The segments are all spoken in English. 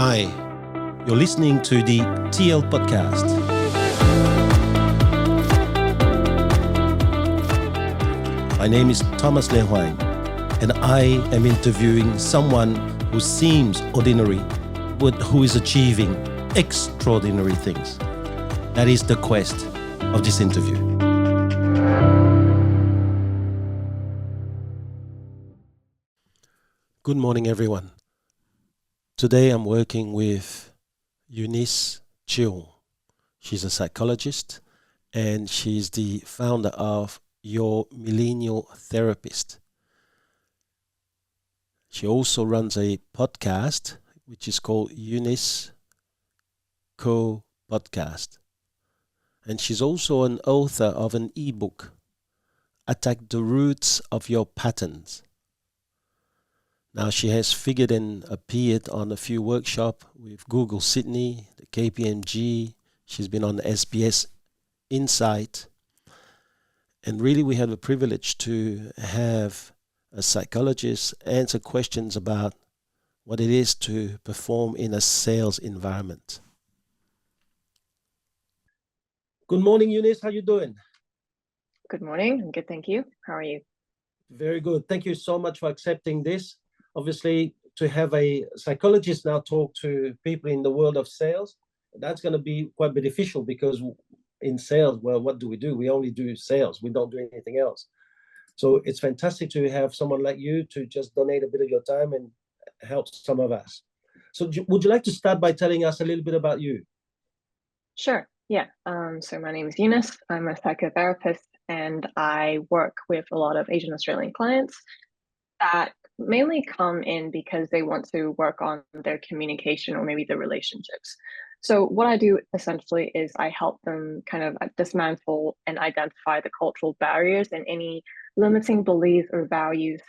Hi, you're listening to the TL podcast. My name is Thomas Hoang, and I am interviewing someone who seems ordinary, but who is achieving extraordinary things. That is the quest of this interview. Good morning, everyone. Today I'm working with Eunice Cheung. She's a psychologist and she's the founder of Your Millennial Therapist. She also runs a podcast which is called Eunice Cheung Podcast. And she's also an author of an ebook, Attack the Roots of Your Patterns. Now she has figured and appeared on a few workshops with Google Sydney, the KPMG. She's been on the SBS Insight. And really we have the privilege to have a psychologist answer questions about what it is to perform in a sales environment. Good morning, Eunice. How are you doing? Good morning. I'm good, thank you. How are you? Very good. Thank you so much for accepting this. Obviously, to have a psychologist now talk to people in the world of sales, that's going to be quite beneficial because in sales, well, what do? We only do sales. We don't do anything else. So it's fantastic to have someone like you to just donate a bit of your time and help some of us. So would you like to start by telling us a little bit about you? Sure. Yeah. So my name is Eunice. I'm a psychotherapist and I work with a lot of Asian Australian clients that mainly come in because they want to work on their communication or maybe their relationships. So what I do essentially is I help them kind of dismantle and identify the cultural barriers and any limiting beliefs or values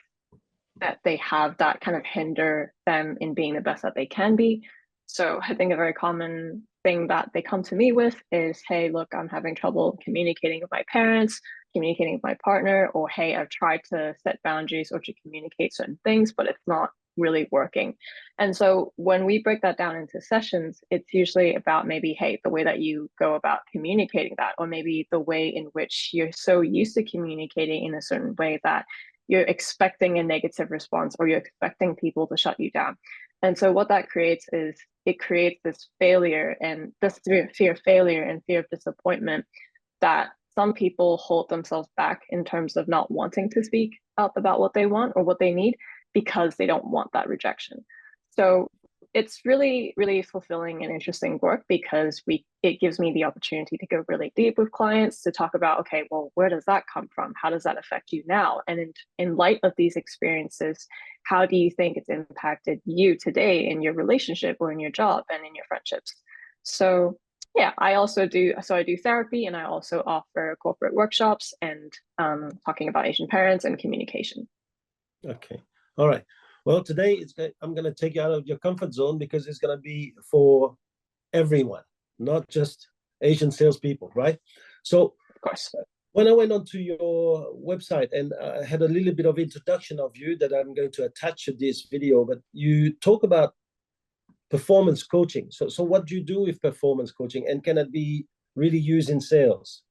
that they have that kind of hinder them in being the best that they can be. So I think a very common thing that they come to me with is, hey, look, I'm having trouble communicating with my parents, communicating with my partner, or hey, I've tried to set boundaries or to communicate certain things, but it's not really working. And so when we break that down into sessions, it's usually about maybe, hey, the way that you go about communicating that, or maybe the way in which you're so used to communicating in a certain way that you're expecting a negative response or you're expecting people to shut you down. And so what that creates is it creates this failure and this fear of failure and fear of disappointment that some people hold themselves back in terms of not wanting to speak out about what they want or what they need because they don't want that rejection. So it's really, really fulfilling and interesting work because it gives me the opportunity to go really deep with clients to talk about, okay, well, where does that come from? How does that affect you now? And in light of these experiences, how do you think it's impacted you today in your relationship or in your job and in your friendships? So yeah, I do therapy and I also offer corporate workshops and talking about Asian parents and communication. Okay. All right. Well, today I'm going to take you out of your comfort zone because it's going to be for everyone, not just Asian salespeople, right? So, of course, when I went onto your website and I had a little bit of introduction of you that I'm going to attach to this video, but you talk about performance coaching. So what do you do with performance coaching, and can it be really used in sales?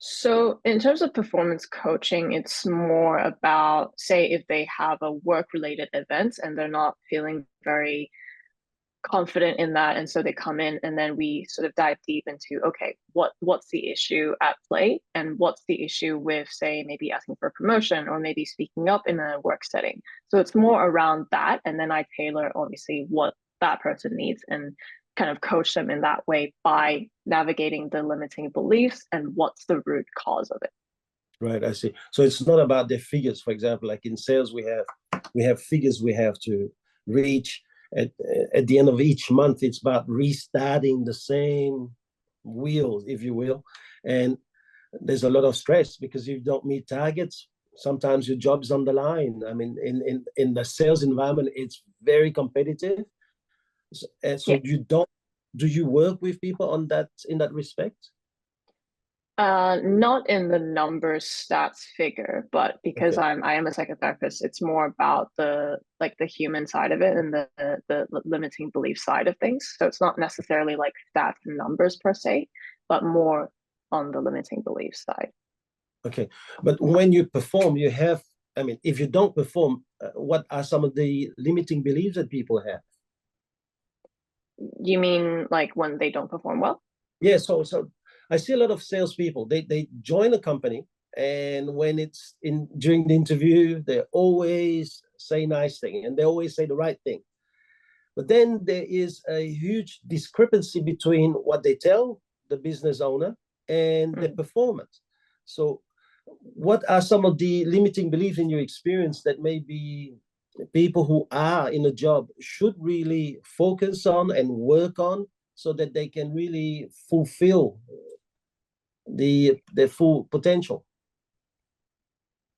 So in terms of performance coaching, it's more about, say, if they have a work-related event and they're not feeling very confident in that, and so they come in and then we sort of dive deep into, okay, what's the issue at play and what's the issue with, say, maybe asking for a promotion or maybe speaking up in a work setting. So it's more around that, and then I tailor obviously what that person needs and kind of coach them in that way by navigating the limiting beliefs and what's the root cause of it. Right, I see. So it's not about the figures. For example, like in sales, we have figures we have to reach. At the end of each month, it's about restarting the same wheels, if you will. And there's a lot of stress because if you don't meet targets, sometimes your job's on the line. I mean, in the sales environment, it's very competitive. And so do you work with people on that, in that respect? Not in the numbers stats figure, but because Okay. I am a psychotherapist, it's more about the like the human side of it and the limiting belief side of things. So it's not necessarily like stats and numbers per se, but more on the limiting belief side. Okay. But when you perform, you have, I mean, if you don't perform, what are some of the limiting beliefs that people have? You mean like when they don't perform well? Yeah, so I see a lot of salespeople. They join a company, and when it's in during the interview, they always say nice thing and they always say the right thing. But then there is a huge discrepancy between what they tell the business owner and their Mm. performance. So, what are some of the limiting beliefs in your experience that maybe people who are in a job should really focus on and work on so that they can really fulfill their full potential?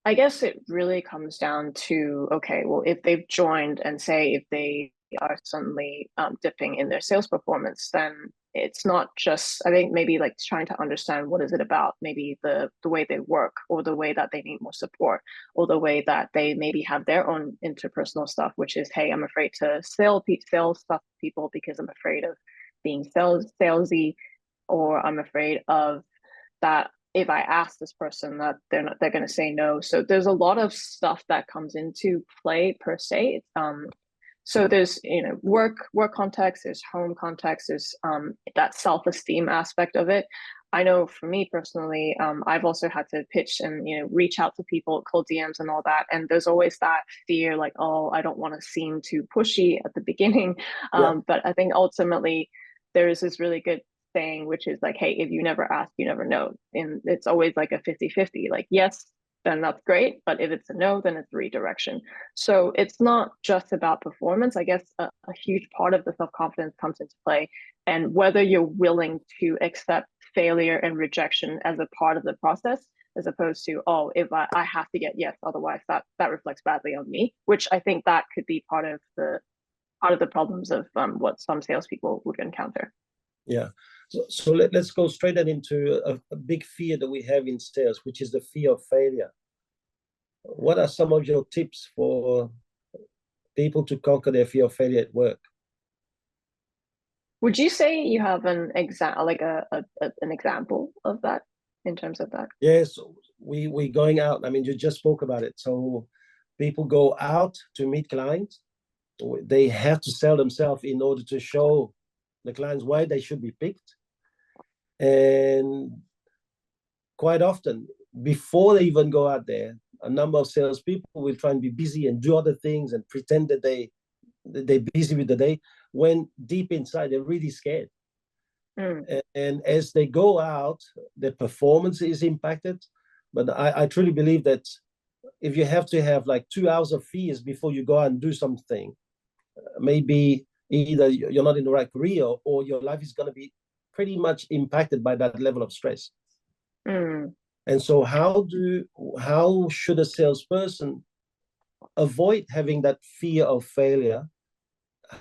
I guess it really comes down to, okay, well, if they've joined and say if they are suddenly dipping in their sales performance, then it's not just, I think maybe like trying to understand what is it about maybe the way they work or the way that they need more support or the way that they maybe have their own interpersonal stuff, which is, hey, I'm afraid to sell stuff to people because I'm afraid of being salesy, or I'm afraid of that if I ask this person that they're going to say no. So there's a lot of stuff that comes into play per se. So there's work context, there's home context, there's that self-esteem aspect of it. I know for me personally, I've also had to pitch and reach out to people, cold DMs and all that, and there's always that fear, like, oh, I don't want to seem too pushy at the beginning, Yeah. but I think ultimately there is this really good saying, which is like, hey, if you never ask, you never know. And it's always like a 50-50. Like, yes, then that's great. But if it's a no, then it's redirection. So it's not just about performance. I guess a huge part of the self-confidence comes into play. And whether you're willing to accept failure and rejection as a part of the process, as opposed to, oh, if I have to get yes, otherwise that reflects badly on me, which I think that could be part of the problems of what some salespeople would encounter. Yeah. So let's go straight into a big fear that we have in sales, which is the fear of failure. What are some of your tips for people to conquer their fear of failure at work? Would you say you have an an example of that in terms of that? Yes, we going out. I mean, you just spoke about it. So people go out to meet clients. They have to sell themselves in order to show the clients why they should be picked. And quite often, before they even go out there, a number of salespeople will try and be busy and do other things and pretend that they're busy with the day, when deep inside they're really scared. And as they go out, their performance is impacted. But I truly believe that if you have to have like 2 hours of fears before you go out and do something, maybe either you're not in the right career or your life is going to be pretty much impacted by that level of stress. Mm. And so how should a salesperson avoid having that fear of failure?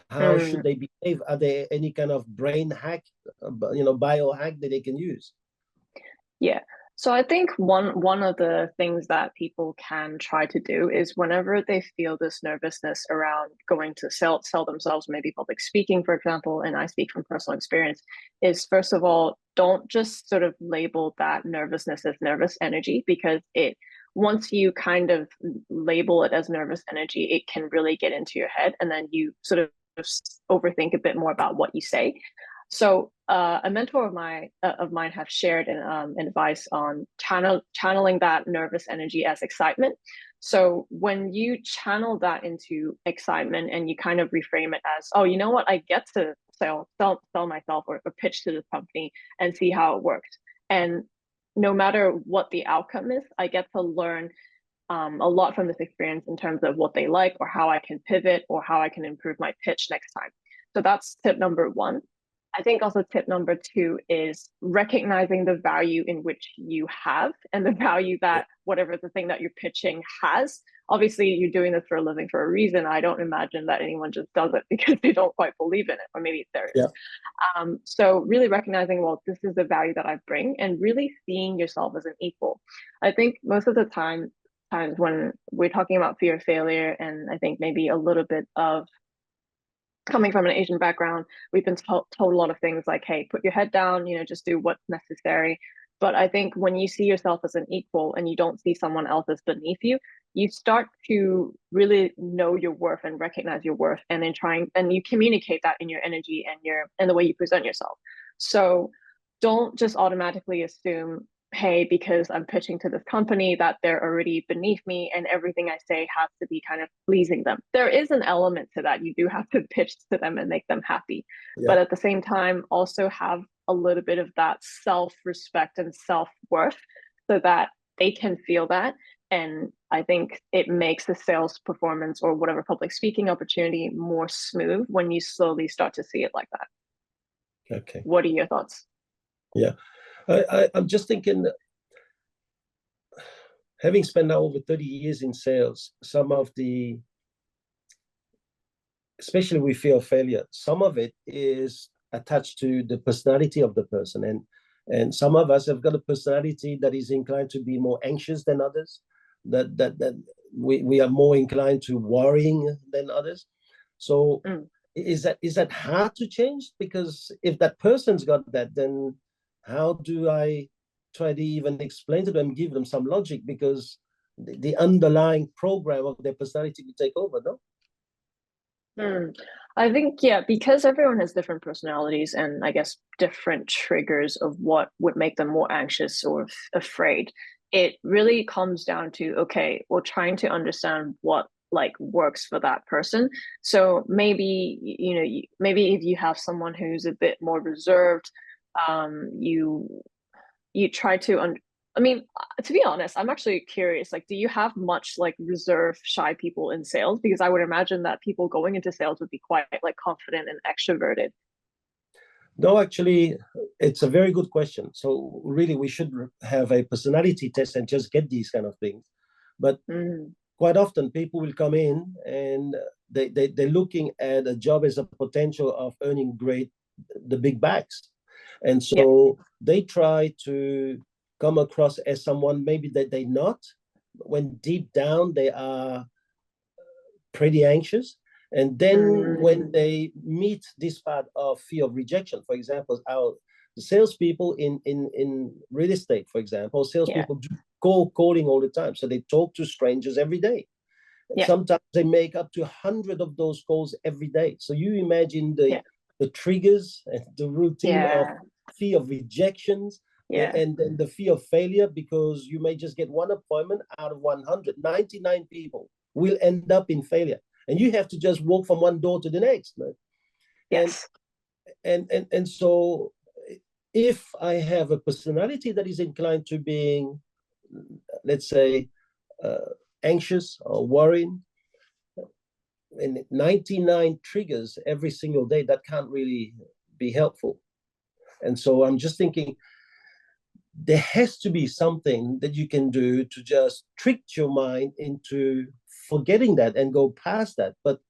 How should Mm. they behave? Are there any kind of brain hack, biohack that they can use? Yeah. So I think one of the things that people can try to do is whenever they feel this nervousness around going to sell themselves, maybe public speaking, for example, and I speak from personal experience, is first of all, don't just sort of label that nervousness as nervous energy, because it once you kind of label it as nervous energy, it can really get into your head, and then you sort of overthink a bit more about what you say. So a mentor of mine have shared an advice on channeling that nervous energy as excitement. So when you channel that into excitement and you kind of reframe it as, oh, you know what, I get to sell myself or pitch to this company and see how it works. And no matter what the outcome is, I get to learn a lot from this experience in terms of what they like or how I can pivot or how I can improve my pitch next time. So that's tip number one. I think also tip number two is recognizing the value in which you have and the value that whatever the thing that you're pitching has, obviously you're doing this for a living for a reason. I don't imagine that anyone just does it because they don't quite believe in it, or maybe there is. Yeah. So really recognizing, well, this is the value that I bring, and really seeing yourself as an equal. I think most of the times when we're talking about fear of failure, and I think maybe a little bit of coming from an Asian background, we've been told a lot of things like, hey, put your head down, just do what's necessary. But I think when you see yourself as an equal and you don't see someone else as beneath you, you start to really know your worth and recognize your worth, and then you communicate that in your energy and the way you present yourself. So don't just automatically assume, hey, because I'm pitching to this company, that they're already beneath me and everything I say has to be kind of pleasing them. There is an element to that. You do have to pitch to them and make them happy. Yeah. But at the same time, also have a little bit of that self-respect and self-worth so that they can feel that. And I think it makes the sales performance or whatever public speaking opportunity more smooth when you slowly start to see it like that. Okay. What are your thoughts? Yeah. I'm just thinking, having spent now over 30 years in sales, especially with fear of failure, some of it is attached to the personality of the person. And some of us have got a personality that is inclined to be more anxious than others, that we are more inclined to worrying than others. So is that hard to change? Because if that person's got that, then how do I try to even explain to them, give them some logic? Because the underlying program of their personality will take over, no? I think, yeah, because everyone has different personalities and I guess different triggers of what would make them more anxious or afraid, it really comes down to, okay, we're trying to understand what like works for that person. So maybe, maybe if you have someone who's a bit more reserved, you try to I mean, to be honest, I'm actually curious, like, do you have much like reserved, shy people in sales? Because I would imagine that people going into sales would be quite like confident and extroverted. No, actually, it's a very good question. So really, we should have a personality test and just get these kind of things. But quite often people will come in and they're looking at a job as a potential of earning the big bags. And so they try to come across as someone maybe that they're not, when deep down they are pretty anxious. And then when they meet this part of fear of rejection, for example, the salespeople in real estate, for example, salespeople do cold calling all the time. So they talk to strangers every day. Sometimes they make up to 100 of those calls every day. So you imagine the triggers and the routine of fear of rejections, and then the fear of failure, because you may just get one appointment out of 100. 99 people will end up in failure, and you have to just walk from one door to the next. Right? And so if I have a personality that is inclined to being, let's say, anxious or worrying, and 99 triggers every single day, that can't really be helpful. And so I'm just thinking, there has to be something that you can do to just trick your mind into forgetting that and go past that. But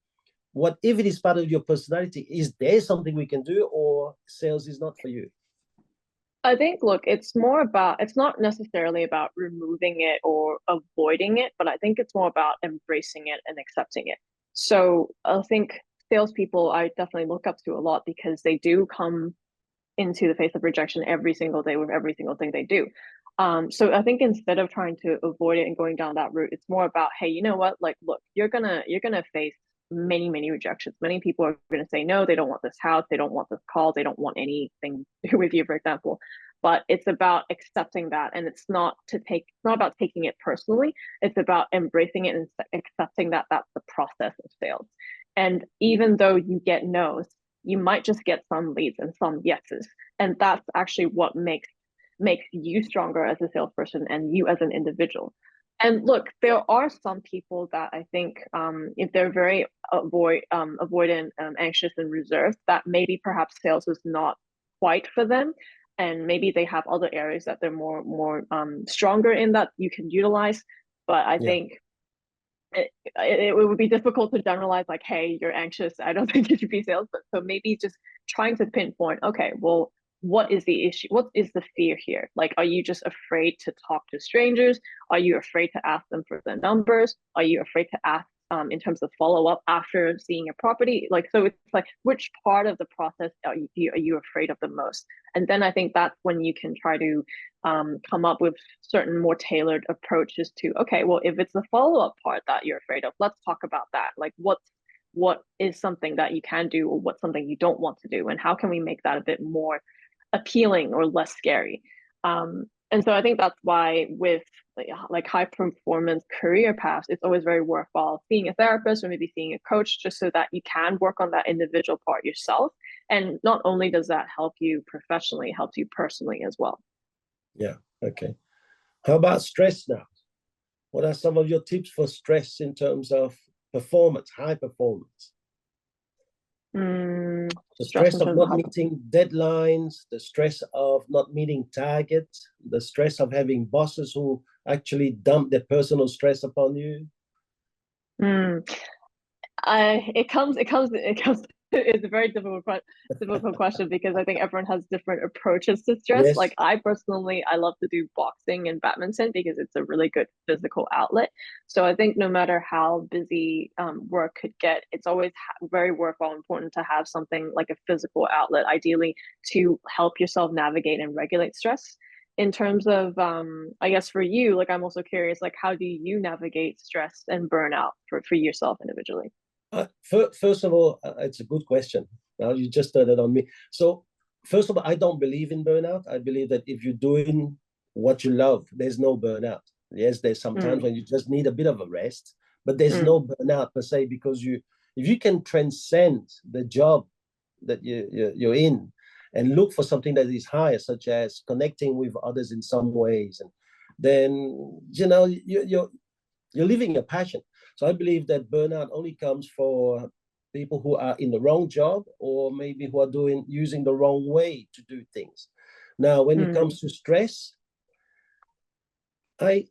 what if it is part of your personality? Is there something we can do, or sales is not for you? I think, look, it's not necessarily about removing it or avoiding it, but I think it's more about embracing it and accepting it. So I think salespeople I definitely look up to a lot, because they do come into the face of rejection every single day with every single thing they do. So I think instead of trying to avoid it and going down that route, it's more about, hey, you know what? Like, look, you're gonna face many rejections. Many people are going to say no, they don't want this house, they don't want this call, they don't want anything to do with you, for example. But it's about accepting that, and it's not about taking it personally. It's about embracing it and accepting that that's the process of sales. And even though you get no's, you might just get some leads and some yeses, and that's actually what makes you stronger as a salesperson and you as an individual. And look, there are some people that I think, if they're very avoidant, anxious, and reserved, that maybe perhaps sales is not quite for them, and maybe they have other areas that they're more stronger in that you can utilize. But I think it would be difficult to generalize like, hey, you're anxious, I don't think you should be sales. But so maybe just trying to pinpoint, okay, well, what is the issue? What is the fear here? Like, are you just afraid to talk to strangers? Are you afraid to ask them for the numbers? Are you afraid to ask in terms of follow up after seeing a property? Like, so it's like, which part of the process are you afraid of the most? And then I think that's when you can try to come up with certain more tailored approaches to, okay, well, if it's the follow up part that you're afraid of, let's talk about that. Like, what is something that you can do, or what's something you don't want to do, and how can we make that a bit more appealing or less scary. And so I think that's why with like high performance career paths, it's always very worthwhile seeing a therapist or maybe seeing a coach, just so that you can work on that individual part yourself. And not only does that help you professionally, it helps you personally as well. Yeah. Okay. How about stress now? What are some of your tips for stress in terms of performance, high performance? The Stress stress in of terms of not meeting deadlines, the stress of not meeting targets, the stress of having bosses who actually dump their personal stress upon you. mm, it comes it's a very difficult question, because I think everyone has different approaches to stress. Yes. Like, I personally, I love to do boxing and badminton because it's a really good physical outlet. So I think no matter how busy work could get, it's always very worthwhile, important to have something like a physical outlet, ideally to help yourself navigate and regulate stress. In terms of I guess for you, like, I'm also curious, like, how do you navigate stress and burnout for yourself individually? First of all, it's a good question. Now you just started on me. So first of all, I don't believe in burnout. I believe that if you're doing what you love, there's no burnout. Yes, there's sometimes Mm, when you just need a bit of a rest, but there's mm, no burnout per se, because if you can transcend the job that you're in and look for something that is higher, such as connecting with others in some ways, and then you're living a passion. So I believe that burnout only comes for people who are in the wrong job, or maybe who are using the wrong way to do things. Now, when it mm, comes to stress, I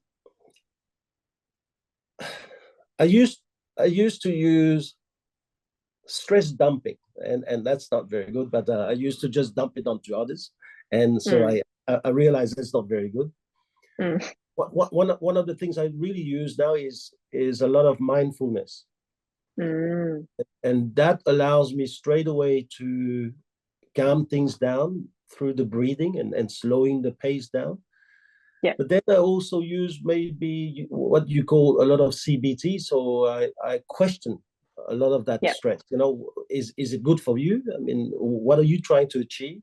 I used I used to use stress dumping, and that's not very good. But I used to just dump it onto others, and so mm, I realized it's not very good. mm, One of the things I really use now is a lot of mindfulness, mm. and that allows me straight away to calm things down through the breathing and slowing the pace down. Yeah, But then I also use maybe what you call a lot of CBT. So I question a lot of that yeah, stress. Is it good for you? I mean, what are you trying to achieve?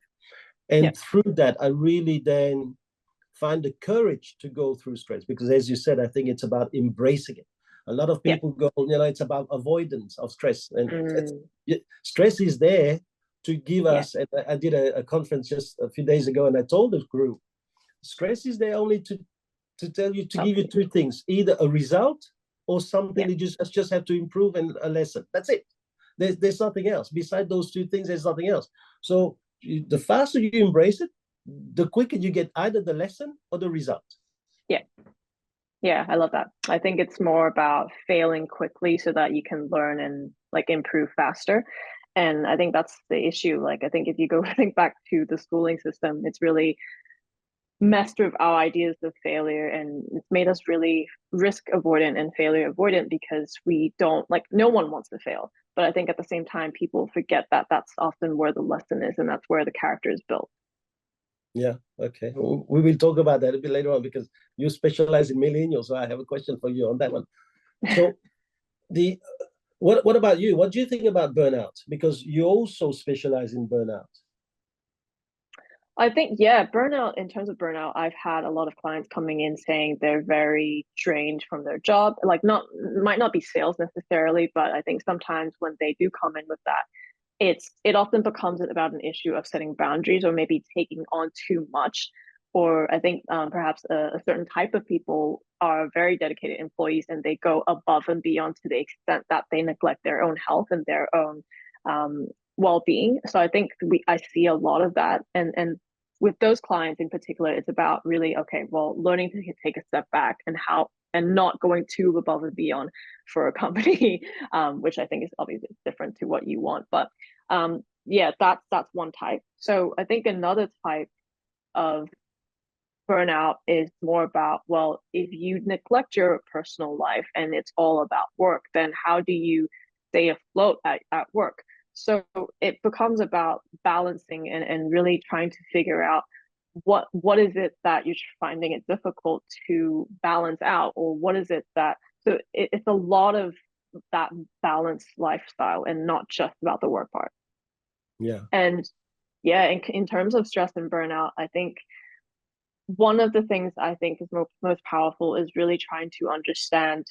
yeah, And through that, I really then find the courage to go through stress, because as you said, I think it's about embracing it. A lot of yeah, people go, it's about avoidance of stress, and mm, stress is there to give yeah, us. And I did a conference just a few days ago, and I told the group, stress is there only to tell you, to help give you you. two things: either a result or something Yeah, that you just have to improve, and a lesson. That's it. There's nothing else beside those two things. There's nothing else. So the faster you embrace it, the quicker you get either the lesson or the result. yeah, yeah. I love that. I think it's more about failing quickly so that you can learn and like improve faster. And I think that's the issue. Like, I think if you go think back to the schooling system, it's really messed with our ideas of failure, and it's made us really risk avoidant and failure avoidant, because we don't, like, no one wants to fail. But I think at the same time, people forget that that's often where the lesson is, and that's where the character is built. Yeah. Okay. We will talk about that a bit later on, because you specialize in millennials. So I have a question for you on that one. So the what about you? What do you think about burnout? Because you also specialize in burnout. I think, yeah, burnout, in terms of burnout, I've had a lot of clients coming in saying they're very drained from their job. Like, not, might not be sales necessarily, but I think sometimes when they do come in with that, it often becomes about an issue of setting boundaries, or maybe taking on too much. Or I think perhaps a certain type of people are very dedicated employees, and they go above and beyond to the extent that they neglect their own health and their own well-being. So I think I see a lot of that, and with those clients in particular, it's about really, okay, well, learning to take a step back, and how and not going too above and beyond for a company, which I think is obviously different to what you want. But yeah, that's one type. So I think another type of burnout is more about, well, if you neglect your personal life and it's all about work, then how do you stay afloat at work? So it becomes about balancing and really trying to figure out what is it that you're finding it difficult to balance out, or what is it that, so it's a lot of that balanced lifestyle and not just about the work part. Yeah. And yeah, in terms of stress and burnout, I think one of the things I think is most powerful is really trying to understand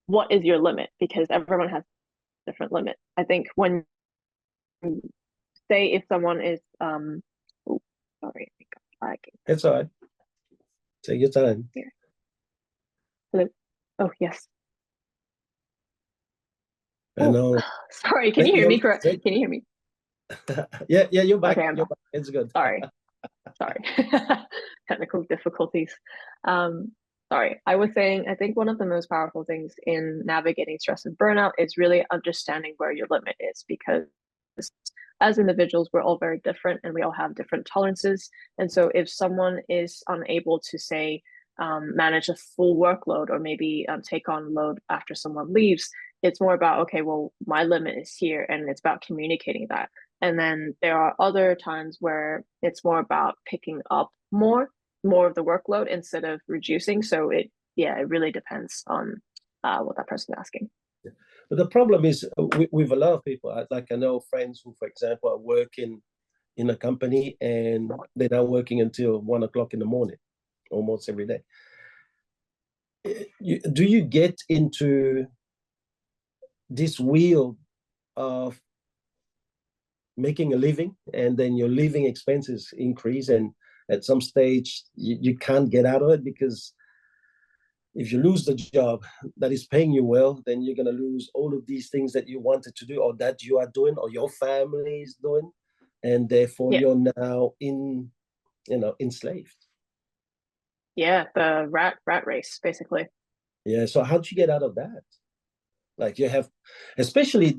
what is your limit, because everyone has different limit. I think when, say if someone is oh, sorry, I think I'm lagging. It's all right. Take your time. Here. Hello. Oh yes. I know. Sorry, can you hear me correct? Can you hear me? Yeah, you're back. Okay, I'm You're back. back. It's good. Sorry. Technical difficulties. Sorry, I was saying, I think one of the most powerful things in navigating stress and burnout is really understanding where your limit is, because as individuals, we're all very different and we all have different tolerances. And so if someone is unable to, say, manage a full workload, or maybe take on load after someone leaves, it's more about, okay, well, my limit is here, and it's about communicating that. And then there are other times where it's more about picking up more of the workload instead of reducing. So it really depends on what that person is asking. But the problem is with a lot of people, like I know friends who, for example, are working in a company and they're now working until 1 o'clock in the morning, almost every day. Do you get into this wheel of making a living, and then your living expenses increase, and at some stage you can't get out of it? Because if you lose the job that is paying you well, then you're going to lose all of these things that you wanted to do, or that you are doing, or your family is doing, and therefore you're now enslaved. Yeah, the rat race, basically. Yeah. So how do you get out of that? Like, you have, especially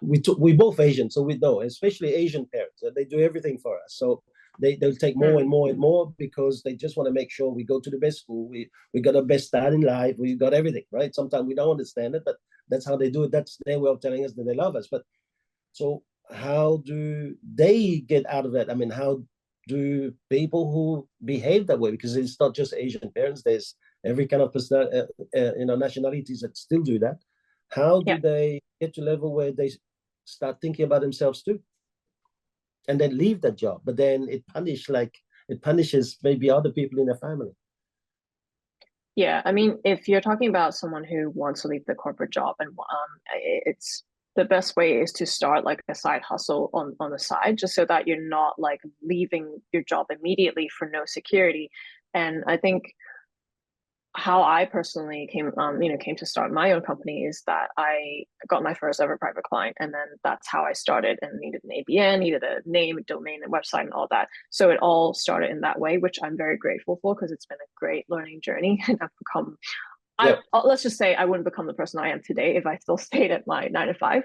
we both Asian, so we know, especially Asian parents, they do everything for us. So they'll take more and more and more, because they just want to make sure we go to the best school, we got the best start in life, we got everything right. Sometimes we don't understand it, but that's how they do it. That's their way of telling us that they love us. But so how do they get out of that? I mean, how do people who behave that way, because it's not just Asian parents, there's every kind of person, nationalities that still do that. How do they get to a level where they start thinking about themselves too, and then leave that job? But then it punishes maybe other people in their family. Yeah, I mean, if you're talking about someone who wants to leave the corporate job, and it's the best way is to start like a side hustle on the side, just so that you're not like leaving your job immediately for no security. And I think how I personally came to start my own company is that I got my first ever private client, and then that's how I started, and needed an ABN, needed a name, a domain, and website, and all that. So it all started in that way, which I'm very grateful for, because it's been a great learning journey, and I've become, let's just say I wouldn't become the person I am today if I still stayed at my 9 to 5.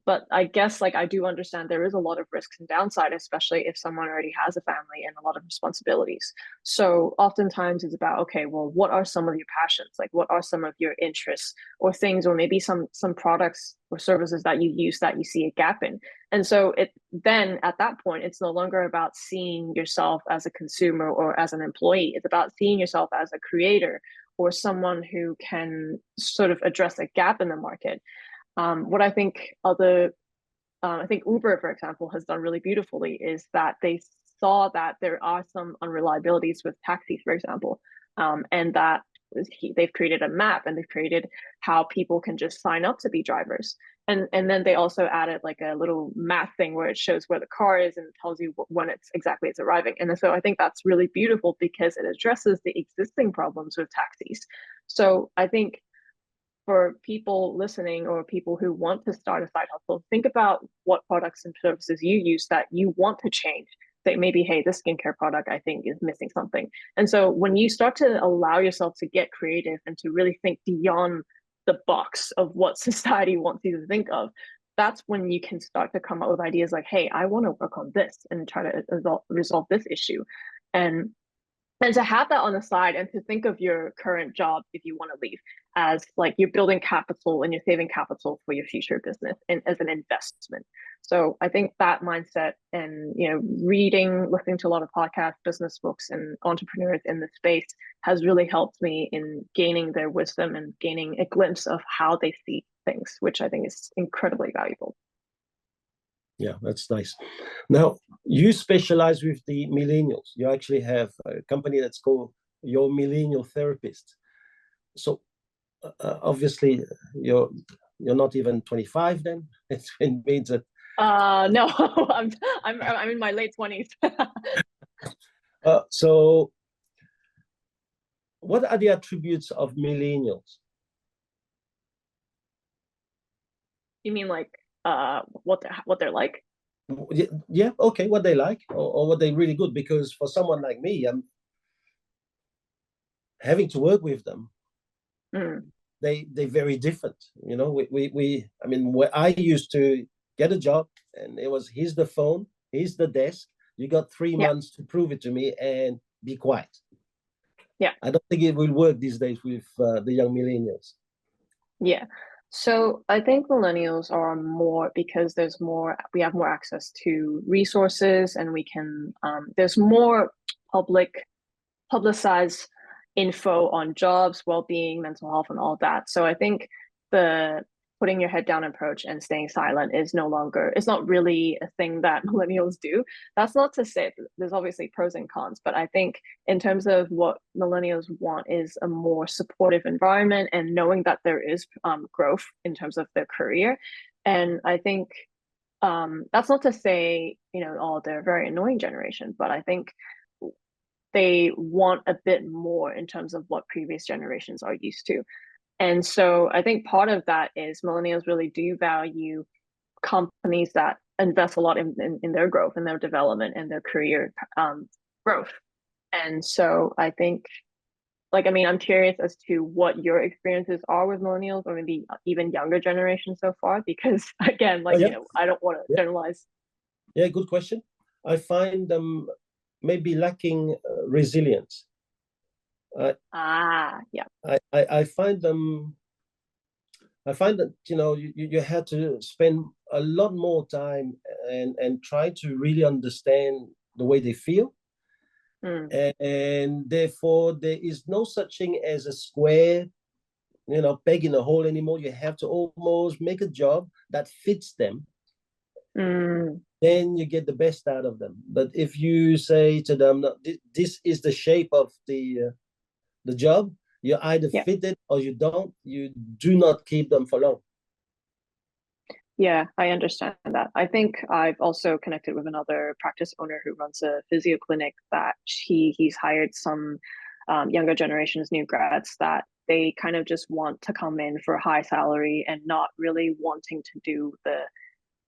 But I guess, like, I do understand there is a lot of risks and downside, especially if someone already has a family and a lot of responsibilities. So oftentimes it's about, okay, well, what are some of your passions? Like, what are some of your interests or things, or maybe some products or services that you use that you see a gap in? And so then at that point, it's no longer about seeing yourself as a consumer or as an employee. It's about seeing yourself as a creator, or someone who can sort of address a gap in the market. What I think I think Uber, for example, has done really beautifully is that they saw that there are some unreliabilities with taxis, for example, and that they've created a map, and they've created how people can just sign up to be drivers. And then they also added like a little map thing where it shows where the car is and tells you when it's arriving. And so I think that's really beautiful, because it addresses the existing problems with taxis. So I think for people listening, or people who want to start a side hustle, think about what products and services you use that you want to change, say maybe, hey, this skincare product I think is missing something. And so when you start to allow yourself to get creative and to really think beyond the box of what society wants you to think of, that's when you can start to come up with ideas like, hey, I want to work on this and try to resolve this issue. And to have that on the side and to think of your current job, if you want to leave, as like you're building capital and you're saving capital for your future business and as an investment. So I think that mindset and, you know, reading, listening to a lot of podcasts, business books, and entrepreneurs in the space has really helped me in gaining their wisdom and gaining a glimpse of how they see things, which I think is incredibly valuable. Yeah, that's nice. Now, you specialize with the millennials. You actually have a company that's called Your Millennial Therapist. So obviously, you're not even 25 then. It means that. No, I'm in my late 20s. So, what are the attributes of millennials? You mean like what they're like? Yeah, okay, what they like or what they're really good, because for someone like me, I'm having to work with them. They're very different, you know. We I mean, where I used to get a job and it was, here's the phone, here's the desk, you got 3 months to prove it to me and be quiet. Yeah, I don't think it will work these days with the young millennials. Yeah. So I think millennials are more because we have more access to resources and we can, there's more publicized info on jobs, well-being, mental health, and all that. So I think the putting your head down approach and staying silent is no longer, it's not really a thing that millennials do. That's not to say there's obviously pros and cons, but I think in terms of what millennials want is a more supportive environment and knowing that there is growth in terms of their career. And I think that's not to say, you know, oh, they're a very annoying generation, but I think they want a bit more in terms of what previous generations are used to. And so I think part of that is millennials really do value companies that invest a lot in their growth and their development and their career growth. And so I think, like, I mean, I'm curious as to what your experiences are with millennials or maybe even younger generations so far, because again, like, you know, I don't want to generalize. Yeah, good question. I find them maybe lacking resilience. Yeah. I find them. I find that, you know, you had to spend a lot more time and try to really understand the way they feel. And therefore there is no such thing as a square, you know, peg in a hole anymore. You have to almost make a job that fits them. Then you get the best out of them. But if you say to them, no, this is the shape of the job, you either fit it or you don't. You do not keep them for long. Yeah, I understand that. I think I've also connected with another practice owner who runs a physio clinic that he's hired some younger generations, new grads, that they kind of just want to come in for a high salary and not really wanting to do the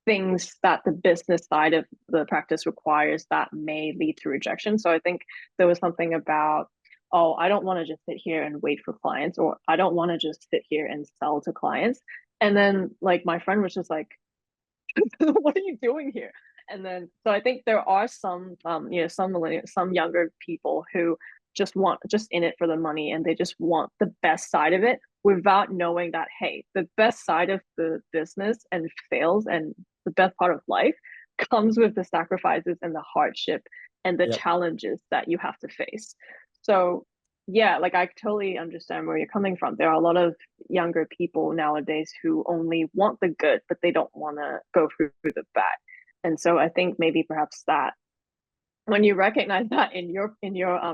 things that the business side of the practice requires that may lead to rejection. So I think there was something about, oh, I don't want to just sit here and wait for clients, or I don't want to just sit here and sell to clients. And then like my friend was just like, what are you doing here? And then, so I think there are some, you know, some younger people who just in it for the money and they just want the best side of it without knowing that, hey, the best side of the business and sales and the best part of life comes with the sacrifices and the hardship and the challenges that you have to face. So yeah, like I totally understand where you're coming from. There are a lot of younger people nowadays who only want the good, but they don't want to go through the bad. And so I think maybe perhaps that when you recognize that in your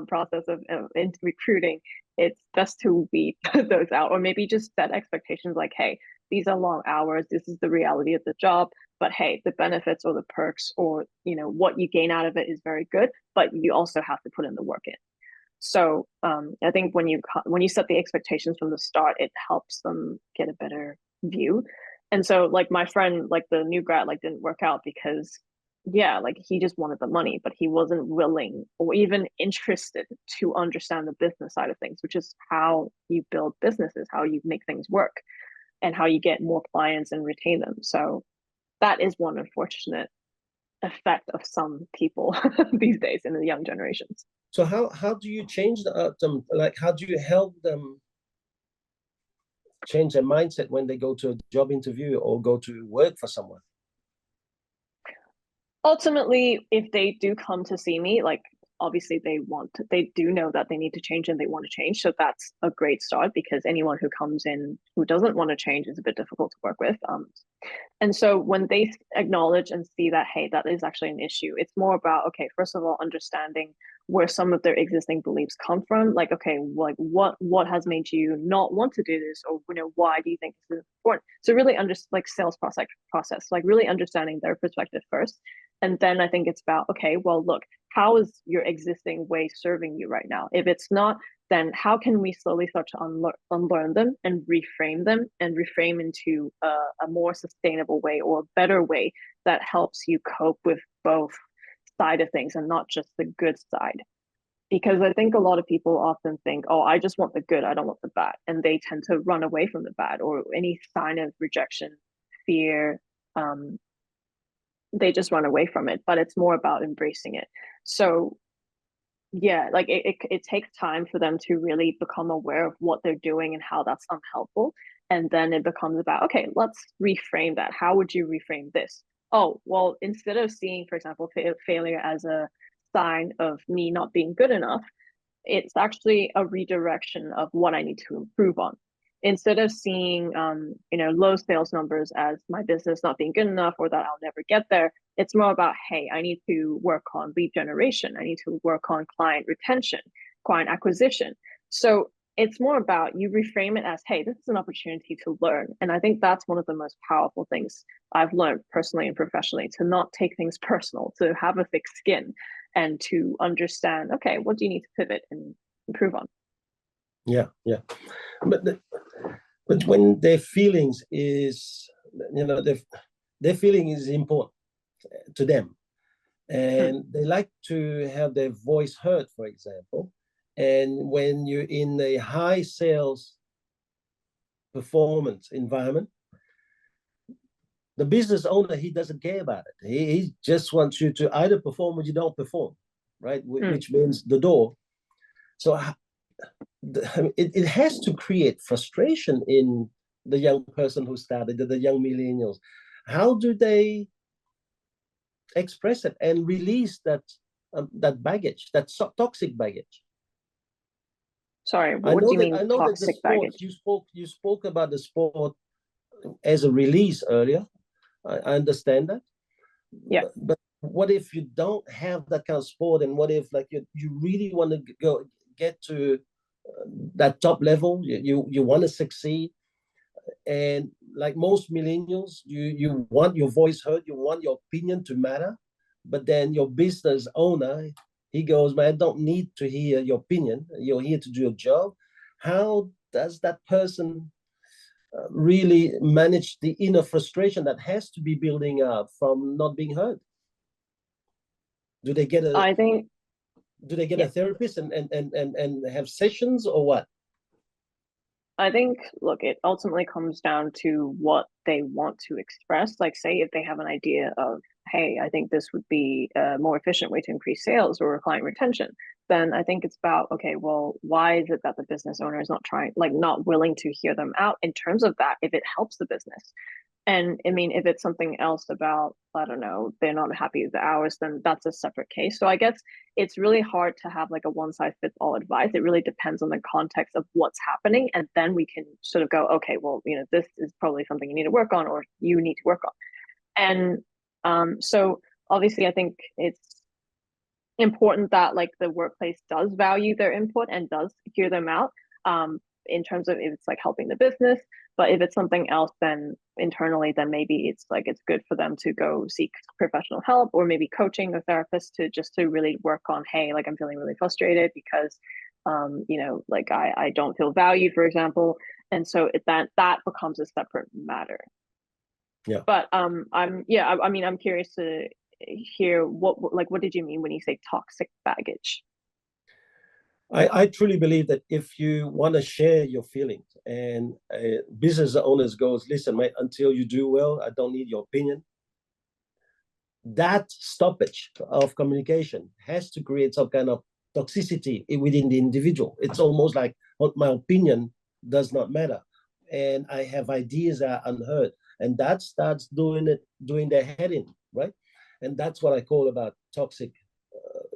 process of in recruiting, it's best to weed those out, or maybe just set expectations like, hey, these are long hours. This is the reality of the job. But hey, the benefits or the perks or, you know, what you gain out of it is very good, but you also have to put in the work in. So I think when you set the expectations from the start, it helps them get a better view. And so like my friend, like the new grad, like didn't work out because yeah, like he just wanted the money, but he wasn't willing or even interested to understand the business side of things, which is how you build businesses, how you make things work, and how you get more clients and retain them. So that is one unfortunate effect of some people these days in the young generations. So how do you change them? Like, how do you help them change their mindset when they go to a job interview or go to work for someone? Ultimately, if they do come to see me, like obviously they do know that they need to change and they want to change. So that's a great start, because anyone who comes in who doesn't want to change is a bit difficult to work with. And so when they acknowledge and see that, hey, that is actually an issue, it's more about, okay, first of all, understanding where some of their existing beliefs come from. Like, okay, like what has made you not want to do this, or why do you think this is important? So really like sales process, like really understanding their perspective first. And then I think it's about, okay, well, look, how is your existing way serving you right now? If it's not, then how can we slowly start to unlearn them and reframe into a more sustainable way, or a better way that helps you cope with both side of things and not just the good side. Because I think a lot of people often think, oh, I just want the good, I don't want the bad. And they tend to run away from the bad, or any sign of rejection, fear. They just run away from it, but it's more about embracing it. So yeah, like it takes time for them to really become aware of what they're doing and how that's unhelpful. And then it becomes about, okay, let's reframe that. How would you reframe this? Oh, well, instead of seeing, for example, failure as a sign of me not being good enough, it's actually a redirection of what I need to improve on. Instead of seeing low sales numbers as my business not being good enough, or that I'll never get there, it's more about, hey, I need to work on lead generation, I need to work on client retention, client acquisition. So it's more about, you reframe it as, hey, this is an opportunity to learn. And I think that's one of the most powerful things I've learned personally and professionally, to not take things personal, to have a thick skin, and to understand, okay, what do you need to pivot and improve on? Yeah, yeah. But when their feelings is, their feeling is important to them, and they like to have their voice heard, for example. And when you're in a high sales performance environment, the business owner, he doesn't care about it. He just wants you to either perform or you don't perform, right? Which means the door. So it has to create frustration in the young person who started, the young millennials. How do they express it and release that baggage, that toxic baggage? Sorry, what do you mean I know that the toxic sport, baggage? you spoke about the sport as a release earlier. I understand that. Yeah. But what if you don't have that kind of sport, and what if, like, you really want to go get to that top level, you want to succeed, and like most millennials, you want your voice heard, you want your opinion to matter, but then your business owner, he goes, man, I don't need to hear your opinion, you're here to do a job. How does that person really manage the inner frustration that has to be building up from not being heard? Do they get a I think, a therapist and have sessions, or what? I think, look, it ultimately comes down to what they want to express. Like, say, if they have an idea of, hey, I think this would be a more efficient way to increase sales or client retention, then I think it's about, okay, well, why is it that the business owner is not willing to hear them out in terms of that, if it helps the business? And I mean, if it's something else about, I don't know, they're not happy with the hours, then that's a separate case. So I guess it's really hard to have like a one size fits all advice. It really depends on the context of what's happening. And then we can sort of go, okay, well, this is probably something you need to work on, or you need to work on. And so obviously, I think it's important that like the workplace does value their input and does hear them out, in terms of if it's like helping the business. But if it's something else, then internally, then maybe it's good for them to go seek professional help, or maybe coaching or therapist, to really work on, hey, like I'm feeling really frustrated because like I don't feel valued, for example. And so that becomes a separate matter. Yeah. But I mean, I'm curious to hear what did you mean when you say toxic baggage? I truly believe that if you want to share your feelings, and business owners goes, listen, mate, until you do well, I don't need your opinion. That stoppage of communication has to create some kind of toxicity within the individual. It's almost like, what, my opinion does not matter, and I have ideas that are unheard, and that starts doing their head in, right? And that's what I call about toxic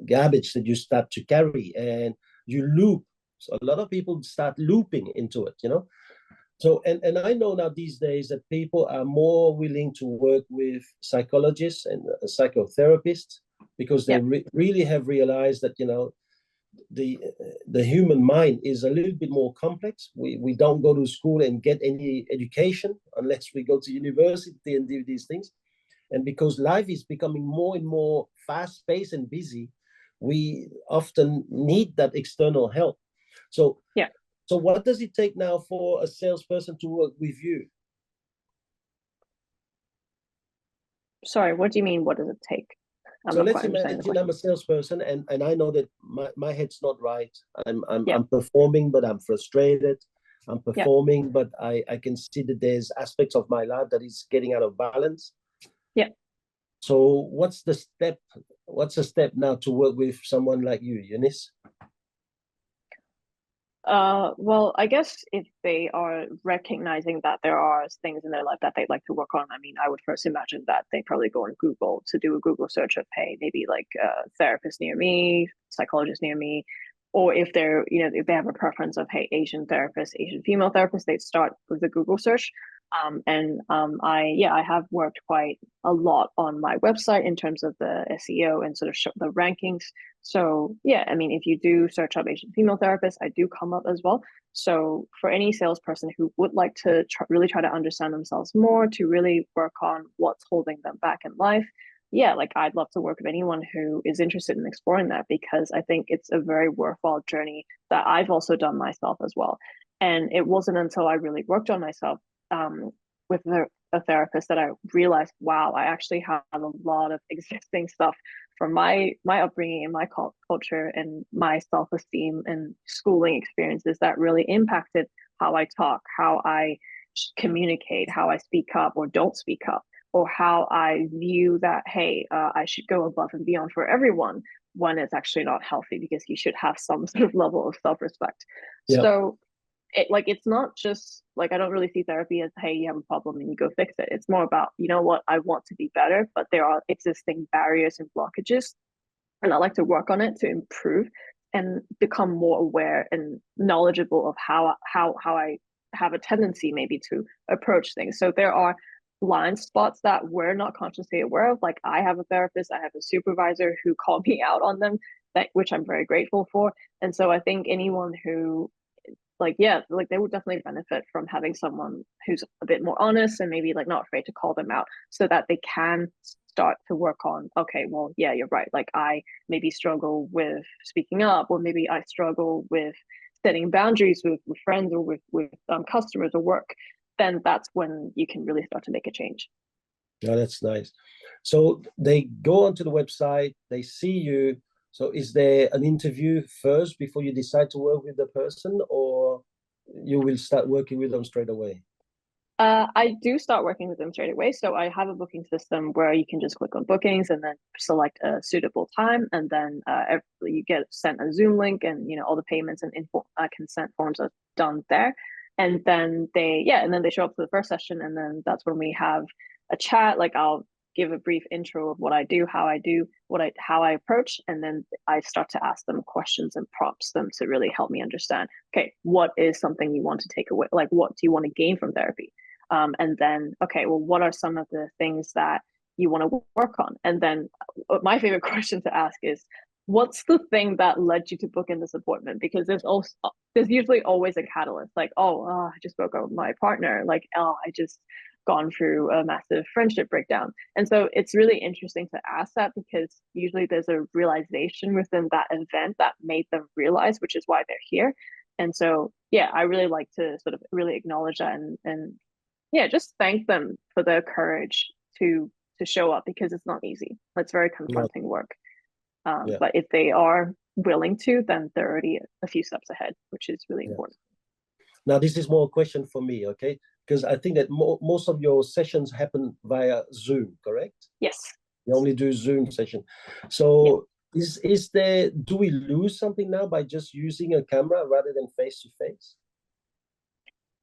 garbage that you start to carry, and you loop. So a lot of people start looping into it, So, and I know now these days that people are more willing to work with psychologists and psychotherapists, because they really have realized that, the human mind is a little bit more complex. We don't go to school and get any education unless we go to university and do these things. And because life is becoming more and more fast-paced and busy, we often need that external help. So so what does it take now for a salesperson to work with you? Sorry, what do you mean? What does it take? So let's imagine I'm a salesperson, and I know that my head's not right. I'm performing, but I'm frustrated. I'm performing, but I can see that there's aspects of my life that is getting out of balance. Yeah. So what's the step? What's the step now to work with someone like you, Eunice? Well, I guess if they are recognizing that there are things in their life that they'd like to work on, I mean, I would first imagine that they probably go on Google to do a Google search of, hey, maybe like a therapist near me, psychologist near me, or if they're, if they have a preference of, hey, Asian therapist, Asian female therapist, they start with the Google search. I have worked quite a lot on my website in terms of the SEO and sort of the rankings. So yeah, I mean, if you do search up Asian female therapist, I do come up as well. So for any salesperson who would like to really try to understand themselves more, to really work on what's holding them back in life, yeah, like I'd love to work with anyone who is interested in exploring that, because I think it's a very worthwhile journey that I've also done myself as well. And it wasn't until I really worked on myself with a therapist that I realized, wow, I actually have a lot of existing stuff from my upbringing and my culture and my self-esteem and schooling experiences that really impacted how I talk, how I communicate, how I speak up or don't speak up, or how I view that, hey, I should go above and beyond for everyone, when it's actually not healthy, because you should have some sort of level of self-respect. So it's not just like, I don't really see therapy as, hey, you have a problem and you go fix it. It's more about, you know what, I want to be better, but there are existing barriers and blockages, and I like to work on it to improve and become more aware and knowledgeable of how I have a tendency maybe to approach things. So there are blind spots that we're not consciously aware of. Like, I have a therapist, I have a supervisor who called me out on them, which I'm very grateful for. And so I think anyone who they would definitely benefit from having someone who's a bit more honest and maybe like not afraid to call them out, so that they can start to work on, okay, well, yeah, you're right. Like, I maybe struggle with speaking up, or maybe I struggle with setting boundaries with friends or with customers or work. Then that's when you can really start to make a change. Yeah, that's nice. So they go onto the website, they see you. So is there an interview first before you decide to work with the person, or you will start working with them straight away? I do start working with them straight away. So I have a booking system where you can just click on bookings and then select a suitable time, and then you get sent a Zoom link, and all the payments and consent forms are done there. And then they show up to the first session, and then that's when we have a chat. Like, I'll give a brief intro of what I do, how I approach, and then I start to ask them questions and prompts them to really help me understand, okay, what is something you want to take away? Like, what do you want to gain from therapy? And then, okay, well, what are some of the things that you want to work on? And then my favorite question to ask is, what's the thing that led you to book in this appointment? Because there's usually always a catalyst, like, I just broke up with my partner, like, I just gone through a massive friendship breakdown. And so it's really interesting to ask that, because usually there's a realization within that event that made them realize, which is why they're here. And so, yeah, I really like to sort of really acknowledge that, and yeah, just thank them for their courage to to show up, because it's not easy. It's very Yeah. confronting work. Yeah. But if they are willing to, then they're already a few steps ahead, which is really important. Now, this is more a question for me, okay? Because I think that most of your sessions happen via Zoom, correct? Yes. You only do Zoom session. Yeah. So is there, do we lose something now by just using a camera rather than face to face?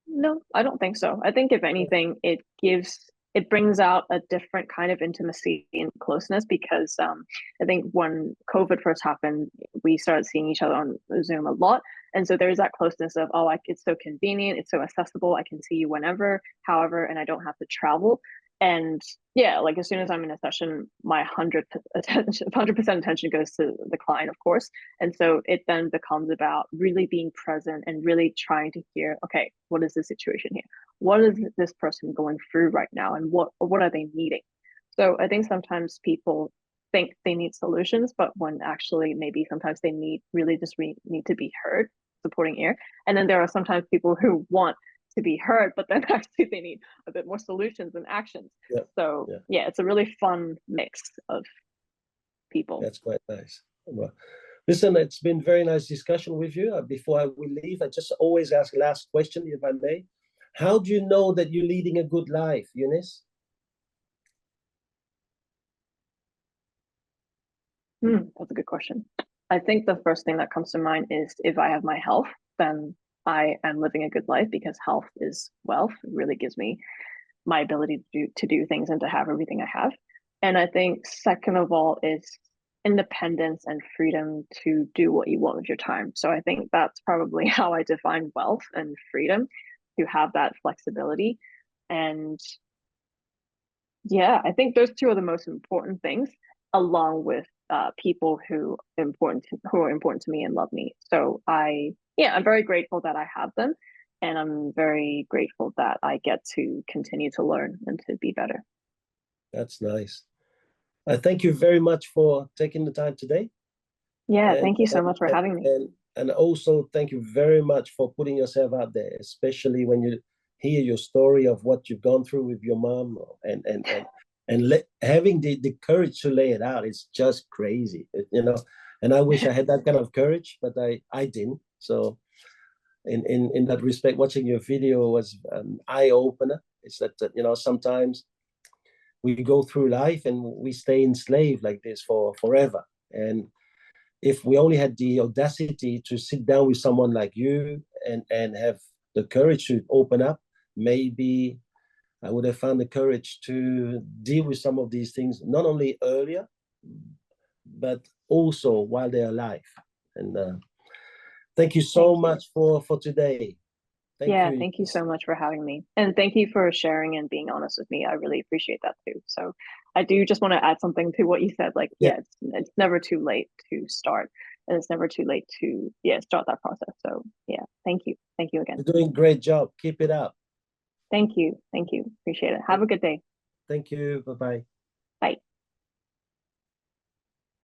No, I don't think so. I think if anything, it brings out a different kind of intimacy and closeness, because I think when COVID first happened, we started seeing each other on Zoom a lot. And so there's that closeness of, oh, it's so convenient, it's so accessible, I can see you whenever, however, and I don't have to travel. And yeah, like as soon as I'm in a session, my 100% attention goes to the client, of course. And so it then becomes about really being present and really trying to hear, okay, what is the situation here? What is this person going through right now? And what are they needing? So I think sometimes people think they need solutions, but when actually maybe sometimes they need to be heard, supporting ear. And then there are sometimes people who want to be heard, but then actually they need a bit more solutions and actions. Yeah. So yeah, it's a really fun mix of people. That's quite nice. Well, listen, it's been very nice discussion with you. Before we leave, I just always ask last question, if I may. How do you know that you're leading a good life, Eunice? That's a good question. I think the first thing that comes to mind is, if I have my health, then I am living a good life, because health is wealth. It really gives me my ability to do things and to have everything I have. And I think second of all is independence and freedom to do what you want with your time. So I think that's probably how I define wealth and freedom, to have that flexibility. And yeah, I think those two are the most important things, along with people who are important to me and love me. So I'm very grateful that I have them, and I'm very grateful that I get to continue to learn and to be better. That's nice. I thank you very much for taking the time today. Yeah, thank you so much for having me. And also thank you very much for putting yourself out there, especially when you hear your story of what you've gone through with your mom, and having the courage to lay it out is just crazy, you know. And I wish I had that kind of courage, but I didn't. So in that respect, watching your video was an eye-opener. It's that, you know, sometimes we go through life and we stay enslaved like this for forever. And if we only had the audacity to sit down with someone like you and have the courage to open up, maybe I would have found the courage to deal with some of these things, not only earlier, but also while they're alive. And thank you so much for today. Thank you so much for having me. And thank you for sharing and being honest with me. I really appreciate that too. So I do just want to add something to what you said. Like, it's never too late to start, and it's never too late to start that process. So yeah, thank you. Thank you again. You're doing a great job. Keep it up. Thank you. Thank you. Appreciate it. Have a good day. Thank you. Bye-bye.